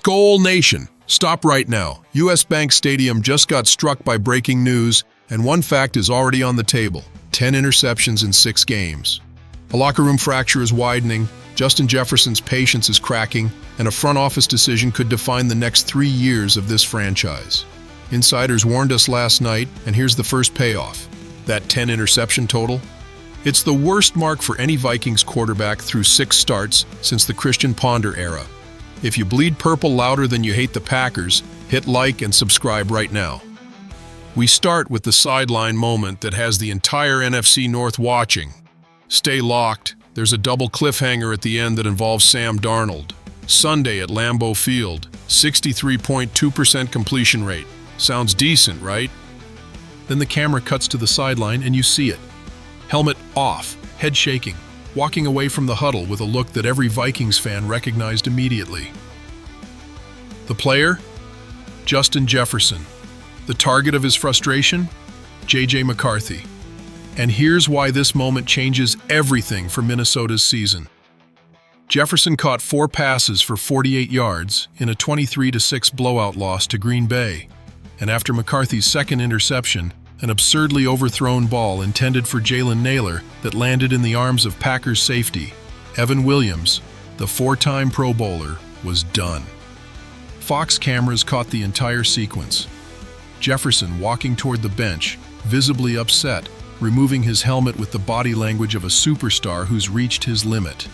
Skol Nation, stop right now. US Bank Stadium just got struck by breaking news, and one fact is already on the table: 10 interceptions in 6 games. A locker room fracture is widening, Justin Jefferson's patience is cracking, and a front office decision could define the next 3 years of this franchise. Insiders warned us last night, and here's the first payoff. That 10 interception total? It's the worst mark for any Vikings quarterback through 6 starts since the Christian Ponder era. If you bleed purple louder than you hate the Packers, hit like and subscribe right now. We start with the sideline moment that has the entire NFC North watching. Stay locked. There's a double cliffhanger at the end that involves Sam Darnold. Sunday at Lambeau Field, 63.2% completion rate. Sounds decent, right? Then the camera cuts to the sideline and you see it. Helmet off, head shaking, walking away from the huddle with a look that every Vikings fan recognized immediately. The player? Justin Jefferson. The target of his frustration? McCarthy. And here's why this moment changes everything for Minnesota's season. Jefferson caught 4 passes for 48 yards in a 23-6 blowout loss to Green Bay. And after McCarthy's second interception, an absurdly overthrown ball intended for Jalen Nailor that landed in the arms of Packers safety, Evan Williams, the 4-time Pro Bowler, was done. Fox cameras caught the entire sequence. Jefferson walking toward the bench, visibly upset, removing his helmet with the body language of a superstar who's reached his limit.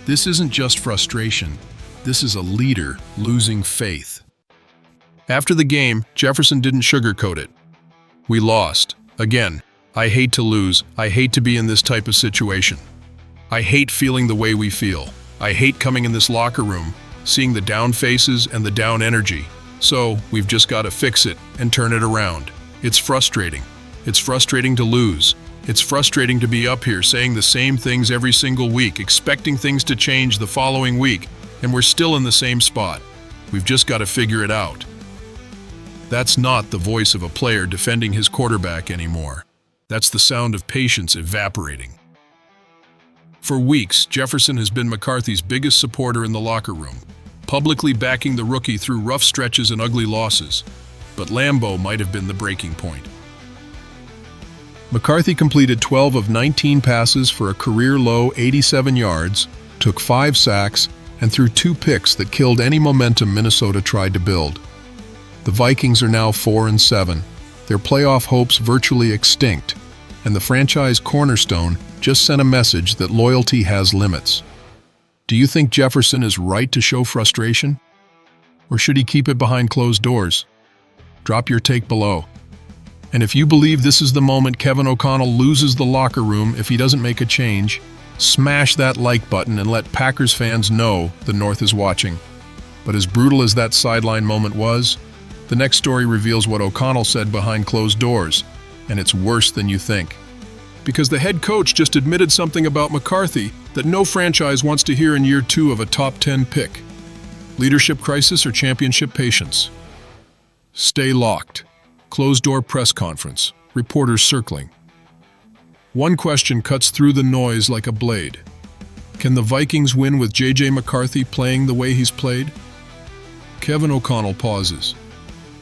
This isn't just frustration, this is a leader losing faith. After the game, Jefferson didn't sugarcoat it. We lost. Again, I hate to lose. I hate to be in this type of situation. I hate feeling the way we feel. I hate coming in this locker room, seeing the down faces and the down energy. So, we've just got to fix it and turn it around. It's frustrating. It's frustrating to lose. It's frustrating to be up here saying the same things every single week, expecting things to change the following week, and we're still in the same spot. We've just got to figure it out. That's not the voice of a player defending his quarterback anymore. That's the sound of patience evaporating. For weeks, Jefferson has been McCarthy's biggest supporter in the locker room, publicly backing the rookie through rough stretches and ugly losses. But Lambeau might have been the breaking point. McCarthy completed 12 of 19 passes for a career-low 87 yards, took 5 sacks, and threw 2 picks that killed any momentum Minnesota tried to build. The Vikings are now 4-7, their playoff hopes virtually extinct, and the franchise cornerstone just sent a message that loyalty has limits. Do you think Jefferson is right to show frustration? Or should he keep it behind closed doors? Drop your take below. And if you believe this is the moment Kevin O'Connell loses the locker room if he doesn't make a change, smash that like button and let Packers fans know the North is watching. But as brutal as that sideline moment was, the next story reveals what O'Connell said behind closed doors, and it's worse than you think. Because the head coach just admitted something about McCarthy that no franchise wants to hear in year 2 of a top 10 pick. Leadership crisis or championship patience? Stay locked. Closed-door press conference. Reporters circling. One question cuts through the noise like a blade. Can the Vikings win with McCarthy playing the way he's played? Kevin O'Connell pauses,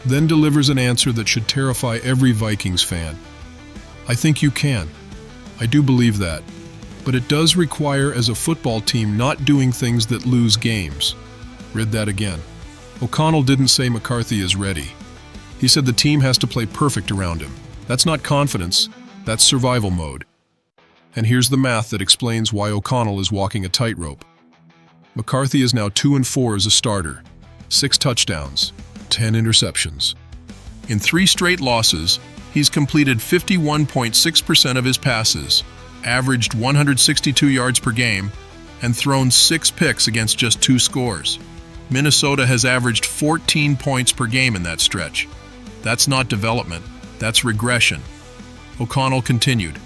then delivers an answer that should terrify every Vikings fan. I think you can. I do believe that. But it does require, as a football team, not doing things that lose games. Read that again. O'Connell didn't say McCarthy is ready. He said the team has to play perfect around him. That's not confidence, that's survival mode. And here's the math that explains why O'Connell is walking a tightrope. McCarthy is now 2-4 as a starter, 6 touchdowns, 10 interceptions. In 3 straight losses, he's completed 51.6% of his passes, averaged 162 yards per game, and thrown 6 picks against just 2 scores. Minnesota has averaged 14 points per game in that stretch. That's not development, that's regression. O'Connell continued,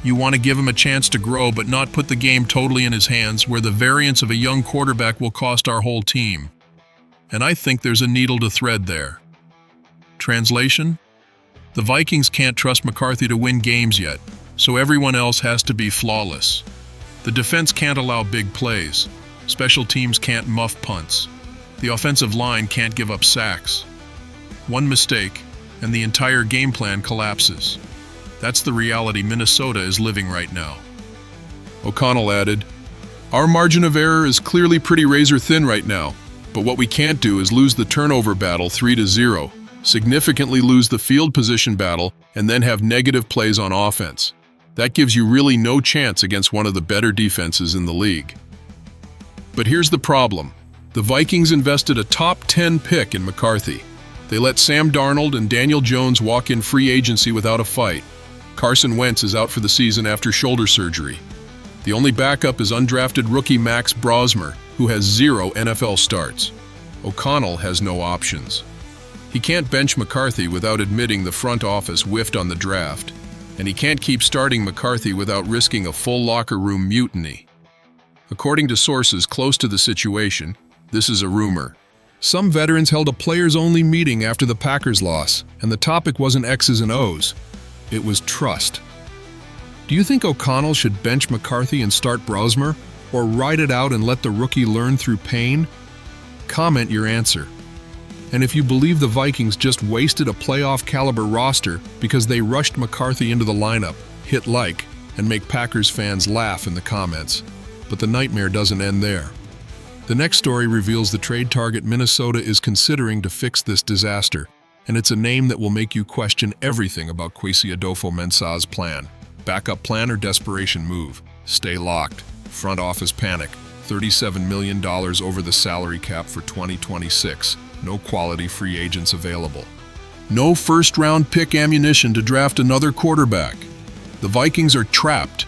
"You want to give him a chance to grow but not put the game totally in his hands where the variance of a young quarterback will cost our whole team." And I think there's a needle to thread there. Translation? The Vikings can't trust McCarthy to win games yet, so everyone else has to be flawless. The defense can't allow big plays. Special teams can't muff punts. The offensive line can't give up sacks. One mistake, and the entire game plan collapses. That's the reality Minnesota is living right now. O'Connell added, "Our margin of error is clearly pretty razor-thin right now, but what we can't do is lose the turnover battle 3-0, significantly lose the field position battle, and then have negative plays on offense. That gives you really no chance against one of the better defenses in the league." But here's the problem. The Vikings invested a top 10 pick in McCarthy. They let Sam Darnold and Daniel Jones walk in free agency without a fight. Carson Wentz is out for the season after shoulder surgery. The only backup is undrafted rookie Max Brosmer, who has 0 NFL starts. O'Connell has no options. He can't bench McCarthy without admitting the front office whiffed on the draft, and he can't keep starting McCarthy without risking a full locker room mutiny. According to sources close to the situation, this is a rumor. Some veterans held a players-only meeting after the Packers loss, and the topic wasn't X's and O's. It was trust. Do you think O'Connell should bench McCarthy and start Brosmer, or ride it out and let the rookie learn through pain? Comment your answer. And if you believe the Vikings just wasted a playoff-caliber roster because they rushed McCarthy into the lineup, hit like, and make Packers fans laugh in the comments. But the nightmare doesn't end there. The next story reveals the trade target Minnesota is considering to fix this disaster, and it's a name that will make you question everything about Kwesi Adofo-Mensah's plan. Backup plan or desperation move? Stay locked. Front office panic. $37 million over the salary cap for 2026. No quality free agents available. No first-round pick ammunition to draft another quarterback. The Vikings are trapped,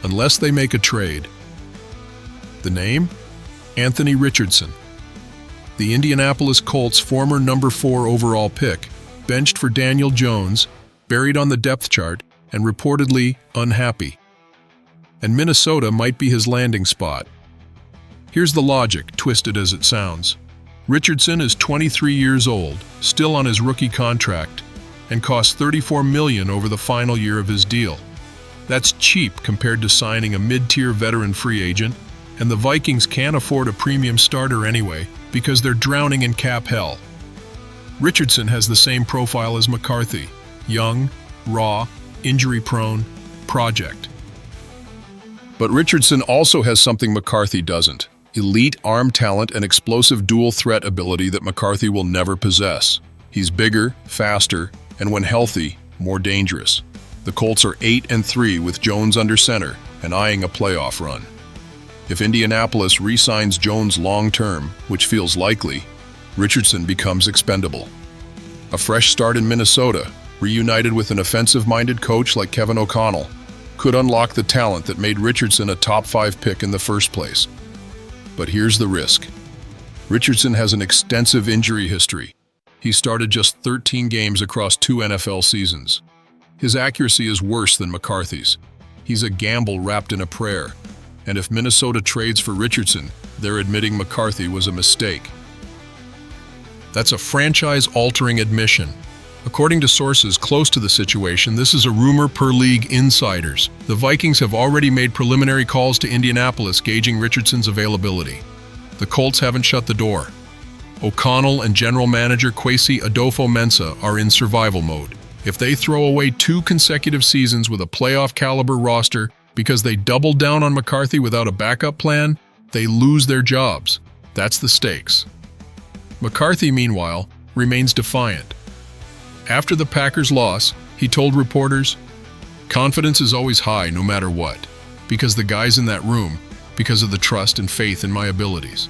unless they make a trade. The name? Anthony Richardson. The Indianapolis Colts' former number 4 overall pick, benched for Daniel Jones, buried on the depth chart, and reportedly unhappy. And Minnesota might be his landing spot. Here's the logic, twisted as it sounds. Richardson is 23 years old, still on his rookie contract, and costs $34 million over the final year of his deal. That's cheap compared to signing a mid-tier veteran free agent, and the Vikings can't afford a premium starter anyway because they're drowning in cap hell. Richardson has the same profile as McCarthy: young, raw, injury-prone, project. But Richardson also has something McCarthy doesn't: elite arm talent and explosive dual-threat ability that McCarthy will never possess. He's bigger, faster, and when healthy, more dangerous. The Colts are 8-3 with Jones under center and eyeing a playoff run. If Indianapolis re-signs Jones long-term, which feels likely, Richardson becomes expendable. A fresh start in Minnesota, reunited with an offensive-minded coach like Kevin O'Connell, could unlock the talent that made Richardson a top 5 pick in the first place. But here's the risk. Richardson has an extensive injury history. He started just 13 games across 2 NFL seasons. His accuracy is worse than McCarthy's. He's a gamble wrapped in a prayer. And if Minnesota trades for Richardson, they're admitting McCarthy was a mistake. That's a franchise-altering admission. According to sources close to the situation, this is a rumor per league insiders. The Vikings have already made preliminary calls to Indianapolis gauging Richardson's availability. The Colts haven't shut the door. O'Connell and general manager Kwesi Adofo-Mensah are in survival mode. If they throw away 2 consecutive seasons with a playoff-caliber roster because they doubled down on McCarthy without a backup plan, they lose their jobs. That's the stakes. McCarthy, meanwhile, remains defiant. After the Packers' loss, he told reporters, "Confidence is always high no matter what, because the guys in that room, because of the trust and faith in my abilities."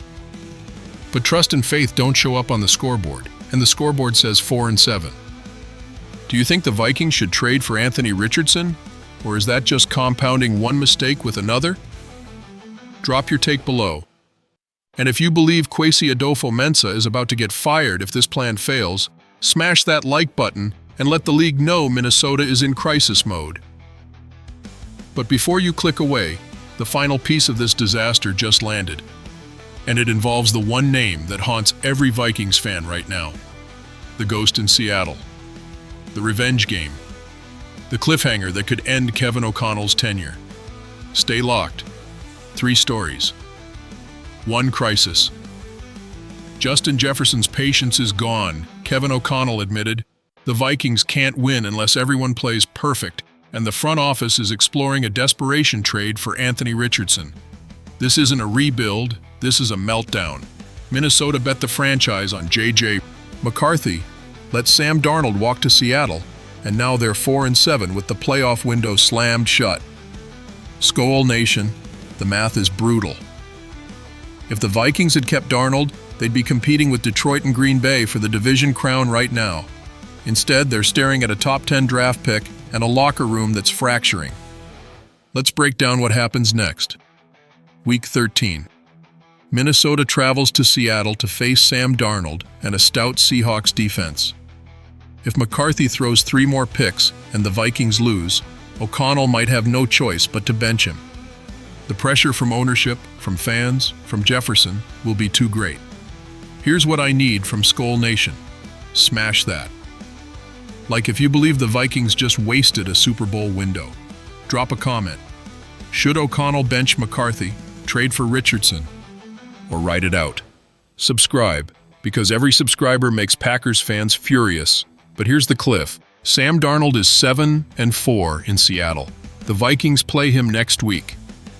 But trust and faith don't show up on the scoreboard, and the scoreboard says 4-7. Do you think the Vikings should trade for Anthony Richardson? Or is that just compounding one mistake with another? Drop your take below. And if you believe Kwesi Adofo-Mensah is about to get fired if this plan fails, smash that like button and let the league know Minnesota is in crisis mode. But before you click away, the final piece of this disaster just landed. And it involves the one name that haunts every Vikings fan right now: the ghost in Seattle. The revenge game. The cliffhanger that could end Kevin O'Connell's tenure. Stay locked. 3 stories. 1 crisis. Justin Jefferson's patience is gone, Kevin O'Connell admitted. The Vikings can't win unless everyone plays perfect, and the front office is exploring a desperation trade for Anthony Richardson. This isn't a rebuild, this is a meltdown. Minnesota bet the franchise on J.J. McCarthy, let Sam Darnold walk to Seattle, and now they're 4-7 with the playoff window slammed shut. Skol Nation, the math is brutal. If the Vikings had kept Darnold, they'd be competing with Detroit and Green Bay for the division crown right now. Instead, they're staring at a top 10 draft pick and a locker room that's fracturing. Let's break down what happens next. Week 13. Minnesota travels to Seattle to face Sam Darnold and a stout Seahawks defense. If McCarthy throws 3 more picks and the Vikings lose, O'Connell might have no choice but to bench him. The pressure from ownership, from fans, from Jefferson will be too great. Here's what I need from Skol Nation. Smash that. Like if you believe the Vikings just wasted a Super Bowl window. Drop a comment. Should O'Connell bench McCarthy, trade for Richardson, or write it out? Subscribe, because every subscriber makes Packers fans furious. But here's the cliff. Sam Darnold is 7-4 in Seattle. The Vikings play him next week.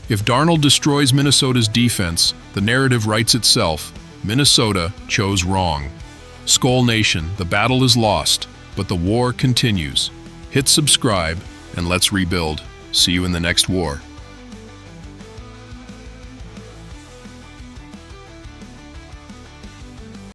If Darnold destroys Minnesota's defense, the narrative writes itself. Minnesota chose wrong. Skol Nation, the battle is lost, but the war continues. Hit subscribe, and let's rebuild. See you in the next war.